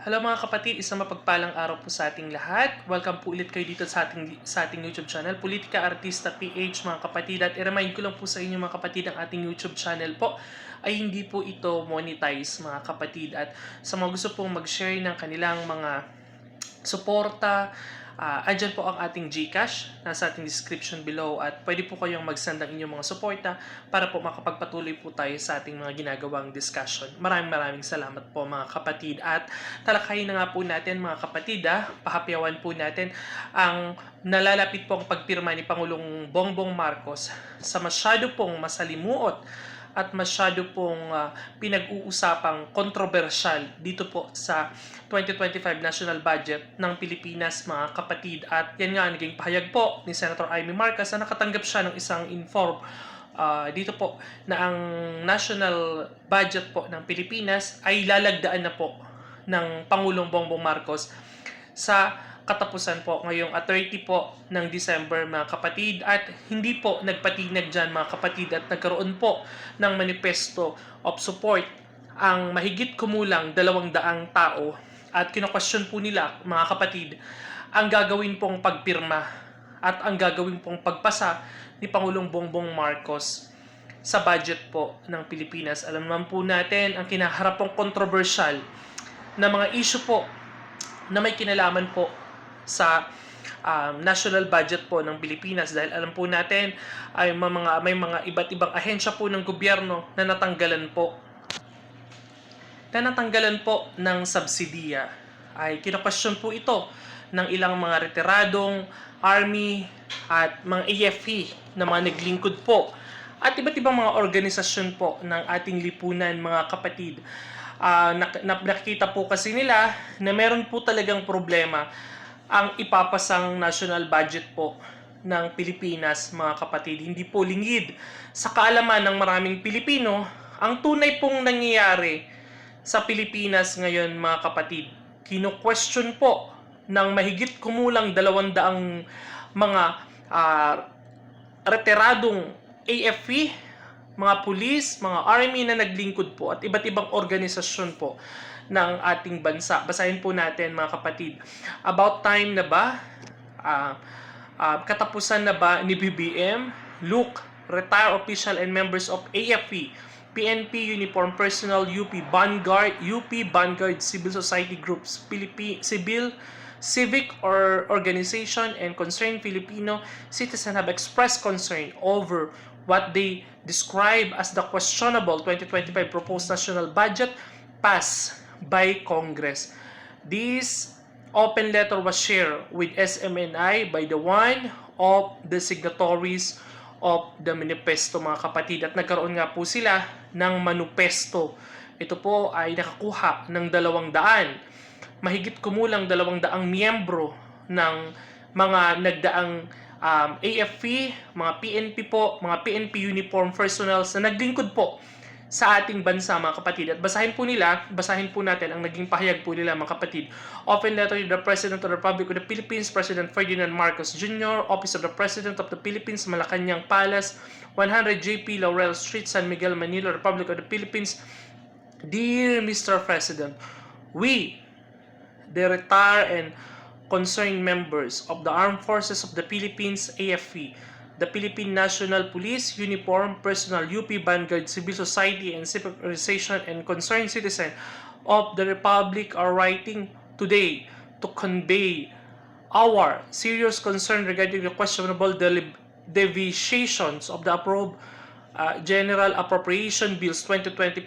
Hello mga kapatid, isang mapagpalang araw po sa ating lahat. Welcome po ulit kayo dito sa ating YouTube channel, Politika Artista PH mga kapatid. At i-remind ko lang po sa inyo mga kapatid, ang ating YouTube channel po ay hindi po ito monetize mga kapatid. At sa mga gusto pong mag-share ng kanilang mga suporta, andyan po ang ating GCash, nasa ating description below, at pwede po kayong mag-send ng inyong mga suporta para po makapagpatuloy po tayo sa ating mga ginagawang discussion. Maraming salamat po mga kapatid. At talakayin na nga po natin mga kapatid, pahapyawan po natin ang nalalapit pong pagpirma ni Pangulong Bongbong Marcos sa masyado pong masalimuot at masyado pong pinag-uusapang kontrobersyal dito po sa 2025 National Budget ng Pilipinas mga kapatid. At yan nga, naging pahayag po ni Senator Amy Marcos na nakatanggap siya ng isang inform dito po na ang national budget po ng Pilipinas ay lalagdaan na po ng Pangulong Bongbong Marcos sa katapusan po ngayong 30 po ng December mga kapatid. At hindi po nagpatinag dyan mga kapatid at nagkaroon po ng manifesto of support ang mahigit kumulang 200 tao. At kino-question po nila mga kapatid ang gagawin pong pagpirma at ang gagawin pong pagpasa ni Pangulong Bongbong Marcos sa budget po ng Pilipinas. Alam naman po natin ang kinaharap pong kontrobersyal na mga issue po na may kinalaman po sa national budget po ng Pilipinas, dahil alam po natin ay may mga iba't ibang ahensya po ng gobyerno na natanggalan po ng subsidiya. Ay kino-question po ito ng ilang mga retiradong army at mga AFP na mga naglingkod po at iba't ibang mga organisasyon po ng ating lipunan mga kapatid. Nakikita po kasi nila na meron po talagang problema ang ipapasang national budget po ng Pilipinas mga kapatid. Hindi po lingid sa kaalaman ng maraming Pilipino ang tunay pong nangyayari sa Pilipinas ngayon mga kapatid. Kino-question po ng mahigit kumulang 200 mga retiradong AFP, mga pulis, mga army na naglingkod po at iba't ibang organisasyon po ng ating bansa. Basahin po natin mga kapatid. About time na ba? Katapusan na ba ni BBM, Luke, retired official and members of AFP, PNP Uniform Personnel, UP Vanguard Civil Society Groups, Civic or organization and concerned Filipino citizens have expressed concern over what they describe as the questionable 2025 proposed national budget passed by Congress. This open letter was shared with SMNI by the one of the signatories of the manifesto mga kapatid, at nagkaroon nga po sila ng manifesto. Ito po ay nakakuha ng 200, mahigit kumulang 200 miyembro ng mga nagdaang AFP, mga PNP po, mga PNP uniform personnel na naglingkod po sa ating bansa mga kapatid. At basahin po natin ang naging pahayag po nila mga kapatid. Open letter to the President of the Republic of the Philippines, President Ferdinand Marcos Jr., Office of the President of the Philippines, Malacanang Palace, 100 JP Laurel Street, San Miguel, Manila, Republic of the Philippines. Dear Mr. President, we, the retired and concerned members of the Armed Forces of the Philippines, AFP, the Philippine National Police, Uniform Personnel, UP Vanguard, Civil Society and Civic Organization, and concerned citizen of the Republic are writing today to convey our serious concern regarding the questionable deviations of the approved General Appropriation Bills 2025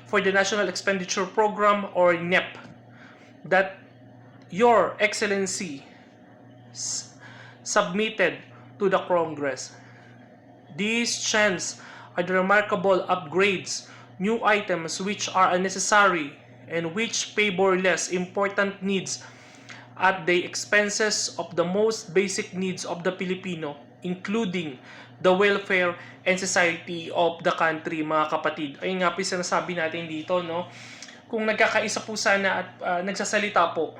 for the National Expenditure Program or NEP that Your Excellency submitted to the Congress. These changes are the remarkable upgrades, new items which are unnecessary and which favor less important needs at the expenses of the most basic needs of the Filipino, including the welfare and society of the country mga kapatid. Ayun nga po sinasabi natin dito, no? Kung nagkakaisa po sana at nagsasalita po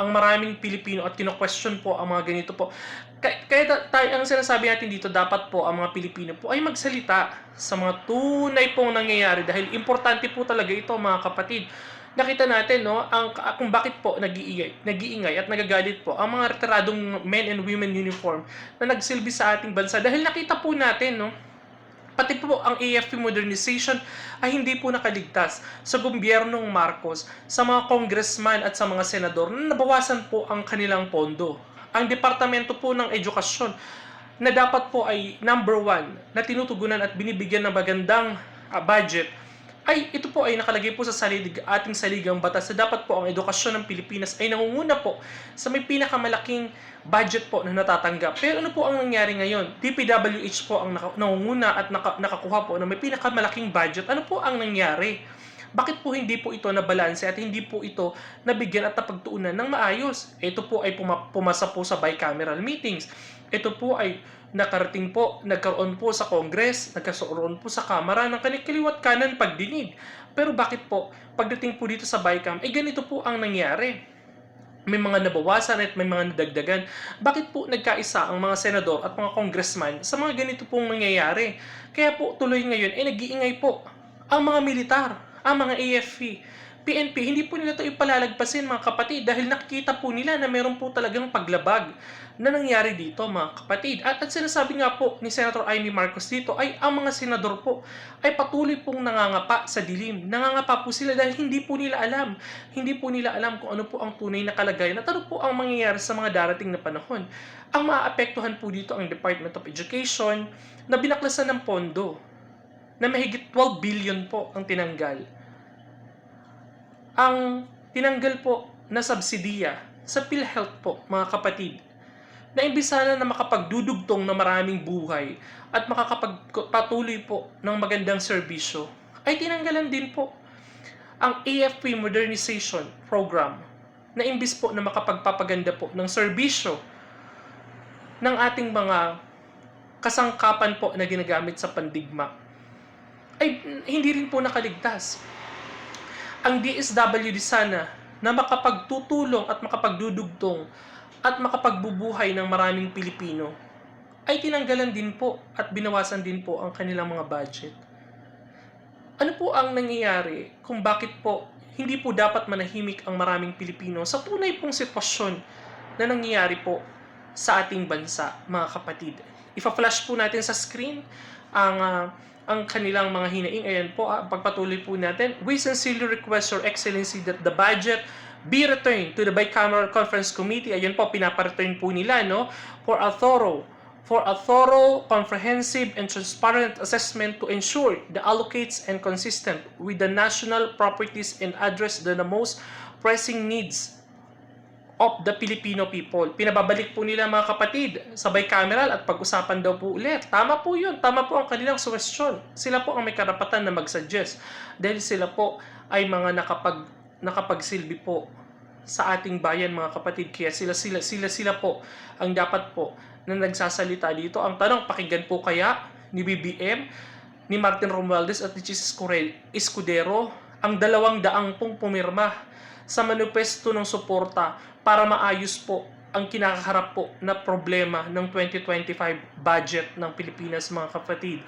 ang maraming Pilipino at kino-question po ang mga ganito po. Kaya ang sinasabi natin dito, dapat po ang mga Pilipino po ay magsalita sa mga tunay pong nangyayari, dahil importante po talaga ito mga kapatid. nakita natin, no, kung bakit po nag-iingay at nagagalit po ang mga retiradong men and women uniform na nagsilbi sa ating bansa. Dahil nakita po natin, no, pati po ang AFP modernization ay hindi po nakaligtas sa gobyernong Marcos, sa mga congressman at sa mga senador na nabawasan po ang kanilang pondo. Ang Departamento po ng Edukasyon na dapat po ay number 1 na tinutugunan at binibigyan ng magandang budget, ay ito po ay nakalagay po sa ating saligang batas na dapat po ang edukasyon ng Pilipinas ay nangunguna po sa may pinakamalaking budget po na natatanggap. Pero ano po ang nangyari ngayon? DPWH po ang nangunguna at nakakuha po na may pinakamalaking budget. Ano po ang nangyari? Bakit po hindi po ito nabalanse at hindi po ito nabigyan at napagtuunan ng maayos? Ito po ay pumasa po sa bicameral meetings. Ito po ay nagkaroon po sa Congress, nagkaroon po sa Kamara ng kaliwat kanan pagdinig. Pero bakit po, pagdating po dito sa BICAM, ganito po ang nangyari. May mga nabawasan at may mga nadagdagan. Bakit po nagkaisa ang mga senador at mga congressman sa mga ganito pong nangyayari? Kaya po tuloy ngayon, nag-iingay po ang mga militar, ang mga AFP, PNP, hindi po nila ito ipalalagpasin mga kapatid dahil nakikita po nila na meron po talagang paglabag na nangyari dito mga kapatid. At sinasabi nga po ni Senator Amy Marcos dito ay ang mga senador po ay patuloy pong nangangapa sa dilim. Nangangapa po sila dahil hindi po nila alam. Hindi po nila alam kung ano po ang tunay na kalagayan at ano po ang mangyayari sa mga darating na panahon. Ang maapektuhan po dito ang Department of Education na binaklasan ng pondo na mahigit 12 billion po ang tinanggal. Ang tinanggal po na subsidiya sa PhilHealth po, mga kapatid, na imbis sana na makapagdudugtong na maraming buhay at makakapagpatuloy po ng magandang serbisyo, ay tinanggalan din po ang AFP Modernization Program na imbis po na makapagpapaganda po ng serbisyo ng ating mga kasangkapan po na ginagamit sa pandigma, ay hindi rin po nakaligtas. Ang DSWD sana na makapagtutulong at makapagdudugtong at makapagbubuhay ng maraming Pilipino ay tinanggalan din po at binawasan din po ang kanilang mga budget. Ano po ang nangyayari kung bakit po hindi po dapat manahimik ang maraming Pilipino sa tunay pong sitwasyon na nangyayari po sa ating bansa, mga kapatid? Ipa-flash po natin sa screen ang kanilang mga hinaing. Ayan po, pagpatuloy po natin. We sincerely request Your Excellency that the budget be returned to the Bicameral Conference Committee. Ayan po, pinapareturn po nila, no? For a thorough, comprehensive, and transparent assessment to ensure the allocates and consistent with the national priorities and address the most pressing needs of the Filipino people. Pinababalik po nila mga kapatid sa bicameral at pag-usapan daw po ulit. Tama po yun. Tama po ang kanilang suwestyon. Sila po ang may karapatan na mag-suggest dahil sila po ay mga nakapagsilbi po sa ating bayan mga kapatid. Kaya sila po ang dapat po na nagsasalita dito. Ang tanong, pakinggan po kaya ni BBM, ni Martin Romualdez at ni Jesus Escudero ang 200 pong pumirma sa manifesto ng suporta para maayos po ang kinakaharap po na problema ng 2025 budget ng Pilipinas mga kapatid.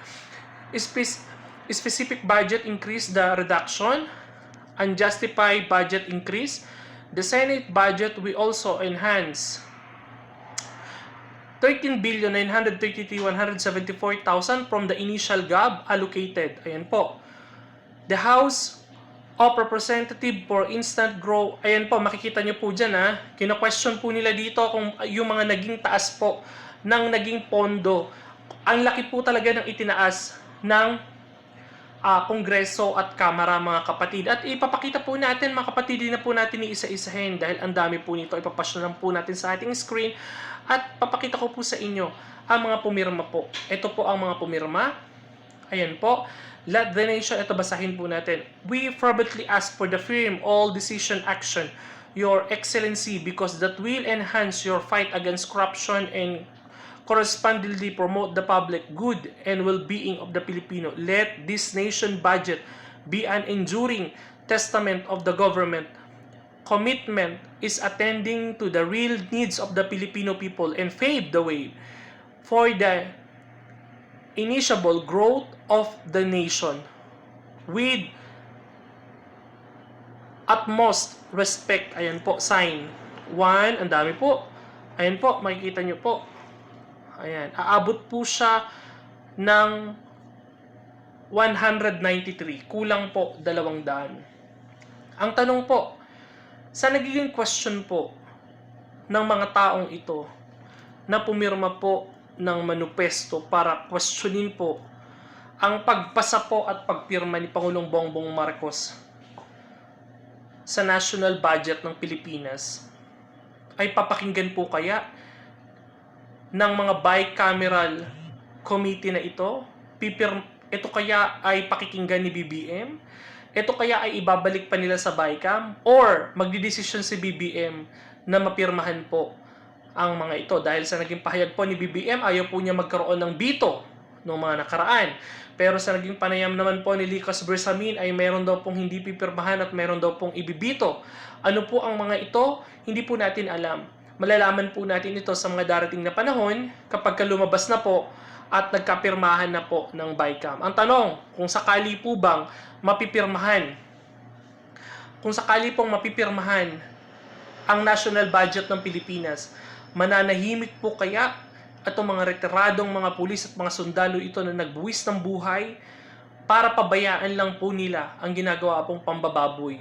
Specific budget increase, the reduction, unjustified budget increase. The Senate budget will also enhance 13,933,174,000 from the initial GAB allocated. Ayan po. The House of Representative for instant growth. Ayan po, makikita nyo po dyan kina-question po nila dito kung yung mga naging taas po ng naging pondo. Ang laki po talaga ng itinaas ng Kongreso at Kamara mga kapatid. At ipapakita po natin mga kapatid, din na po natin iisa-isahin dahil ang dami po nito. Ipapasya lang po natin sa ating screen at papakita ko po sa inyo ang mga pumirma po. Ito po ang mga pumirma. Ayan po. Let the nation, ito basahin po natin. We fervently ask for the firm all decision action, Your Excellency, because that will enhance your fight against corruption and correspondingly promote the public good and well-being of the Filipino. Let this nation budget be an enduring testament of the government. Commitment is attending to the real needs of the Filipino people and pave the way for the initiable growth of the nation with utmost respect. Ayan po, sign. 1, ang dami po. Ayan po, makikita nyo po. Ayan, aabot po siya ng 193. Kulang po 200. Ang tanong po, sa nagiging question po ng mga taong ito na pumirma po ng manifesto para questionin po ang pagpasa po at pagpirma ni Pangulong Bongbong Marcos sa national budget ng Pilipinas, ay papakinggan po kaya ng mga bicameral committee na ito? Ito kaya ay pakikinggan ni BBM? Ito kaya ay ibabalik pa nila sa BICAM? Or magdidesisyon si BBM na mapirmahan po ang mga ito? Dahil sa naging pahayag po ni BBM, ayaw po niya magkaroon ng bito noong mga nakaraan. Pero sa naging panayam naman po ni Licos Bersamin ay meron daw pong hindi pipirmahan at meron daw pong ibibito. Ano po ang mga ito? Hindi po natin alam. Malalaman po natin ito sa mga darating na panahon kapag lumabas na po at nagkapirmahan na po ng BICAM. Ang tanong, kung sakali po bang mapipirmahan, ang national budget ng Pilipinas, mananahimik po kaya atong mga retiradong mga pulis at mga sundalo ito na nagbuwis ng buhay para pabayaan lang po nila ang ginagawa pong pambababoy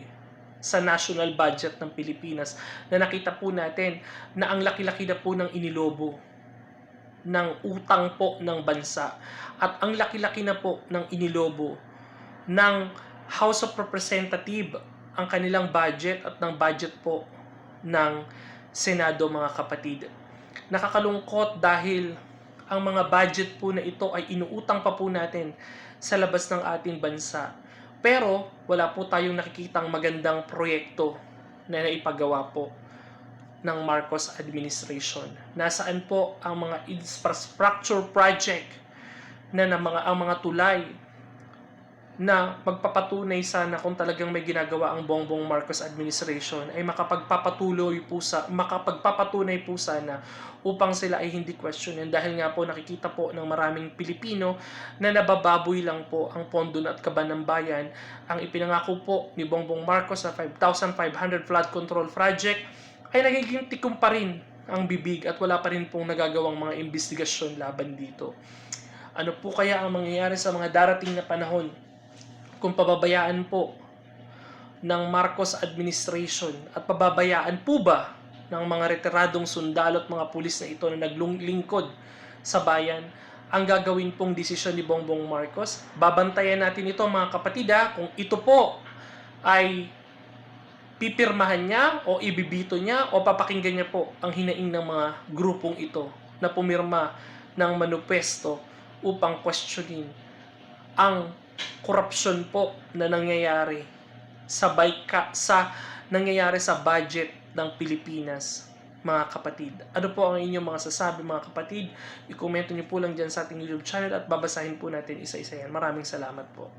sa national budget ng Pilipinas, na nakita po natin na ang laki-laki na po ng inilobo ng utang po ng bansa at ang laki-laki na po ng inilobo ng House of Representatives ang kanilang budget at ng budget po ng Senado, mga kapatid. Nakakalungkot dahil ang mga budget po na ito ay inuutang pa po natin sa labas ng ating bansa. Pero wala po tayong nakikitang magandang proyekto na naipagawa po ng Marcos administration. Nasaan po ang mga infrastructure project na ang mga tulay na magpapatunay sana kung talagang may ginagawa ang Bongbong Marcos administration ay makapagpapatunay po sana upang sila ay hindi questionin, dahil nga po nakikita po ng maraming Pilipino na nabababoy lang po ang pondo at kaban ng bayan. Ang ipinangako po ni Bongbong Marcos sa 5,500 flood control project ay nagiging tikom pa rin ang bibig at wala pa rin pong nagagawang mga investigasyon laban dito. Ano po kaya ang mangyayari sa mga darating na panahon kung pababayaan po ng Marcos administration at pababayaan po ba ng mga retiradong sundalo at mga pulis na ito na naglingkod sa bayan ang gagawin pong desisyon ni Bongbong Marcos? Babantayan natin ito, mga kapatid, kung ito po ay pipirmahan niya o ibibito niya o papakinggan niya po ang hinaing ng mga grupong ito na pumirma ng manifesto upang questionin ang korupsyon po na nangyayari sa nangyayari sa budget ng Pilipinas, mga kapatid. Ano po ang inyong mga sasabi, mga kapatid? I-komento niyo po lang dyan sa ating YouTube channel at babasahin po natin isa-isa yan. Maraming salamat po.